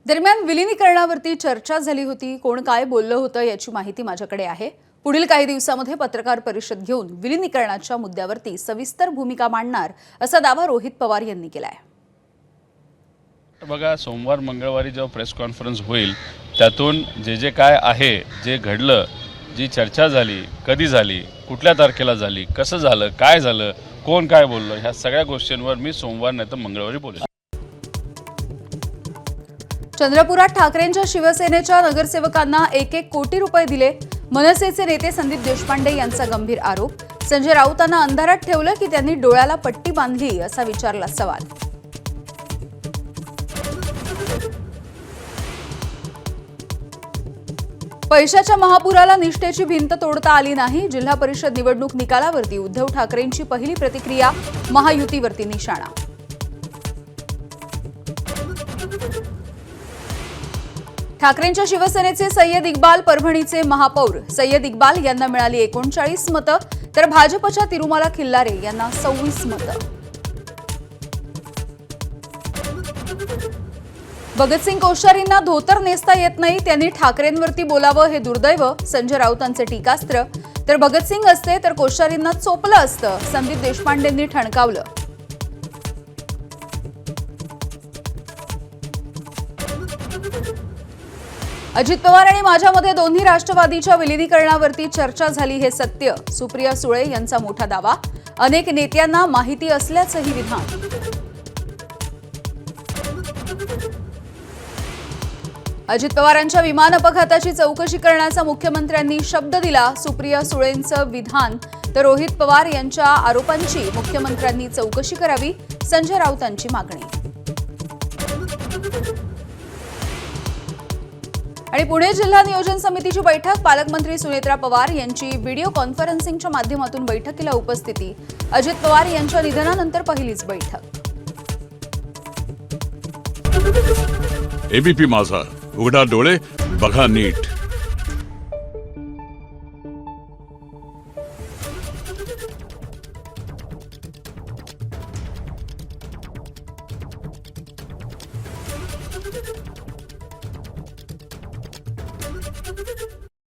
दरम्यान विलीनीकरणावरती चर्चा झाली होती. कोण काय बोललं होतं याची माहिती माझ्याकडे आहे. पुढील काही दिवसांमध्ये पत्रकार परिषद घेऊन विलीनीकरणाच्या मुद्द्यावरती सविस्तर भूमिका मांडणार असा दावा रोहित पवार यांनी केलाय. बघा, सोमवार मंगळवारी जेव्हा प्रेस कॉन्फरन्स होईल त्यातून जे काय आहे, जे घडलं, जी चर्चा झाली, कधी झाली, कुठल्या तारखेला झाली, कसं झालं, काय झालं, कोण काय बोललं, ह्या सगळ्या गोष्टींवर मी सोमवार नाही तर मंगळवारी बोलेन. चंद्रपुरात ठाकरेंच्या शिवसेनेच्या नगरसेवकांना 1-1 कोटी रुपये दिले. मनसेचे नेते संदीप देशपांडे यांचा गंभीर आरोप. संजय राऊतांना अंधारात ठेवलं की त्यांनी डोळ्याला पट्टी बांधली असा विचारला सवाल. पैशाच्या महापुराला निष्ठेची भिंत तोडता आली नाही. जिल्हा परिषद निवडणूक निकालावरती उद्धव ठाकरेंची पहिली प्रतिक्रिया, महायुतीवरती निशाणा. ठाकरेंच्या शिवसेनेचे सय्यद इक्बाल परभणीचे महापौर. सय्यद इक्बाल यांना मिळाली 39 मतं, तर भाजपच्या तिरुमाला खिल्लारे यांना 26 मतं. भगतसिंग कोश्यारींना धोतर नेसता येत नाही, त्यांनी ठाकरेंवरती बोलावं हे दुर्दैव, संजय राऊतांचे टीकास्त्र. तर भगतसिंग असते तर कोश्यारींना चोपलं असतं, संदीप देशपांडेंनी ठणकावलं. अजित पवार आणि माझ्यामध्ये दोन्ही राष्ट्रवादीच्या विलीनीकरणावरती चर्चा झाली हे सत्य, सुप्रिया सुळे यांचा मोठा दावा. अनेक नेत्यांना माहिती असल्याचंही विधान. अजित पवारांच्या विमान अपघाताची चौकशी करण्याचा मुख्यमंत्र्यांनी शब्द दिला, सुप्रिया सुळेंचं विधान. तर रोहित पवार यांच्या आरोपांची मुख्यमंत्र्यांनी चौकशी करावी, संजय राऊतांची मागणी. आणि पुणे जिल्हा नियोजन समितीची बैठक, पालकमंत्री सुनेत्रा पवार यांची व्हिडिओ कॉन्फरन्सिंगच्या माध्यमातून बैठकीला उपस्थिती. अजित पवार यांच्या निधनानंतर पहिलीच बैठक. एबीपी माझा, उघडा डोळे बघा नीट.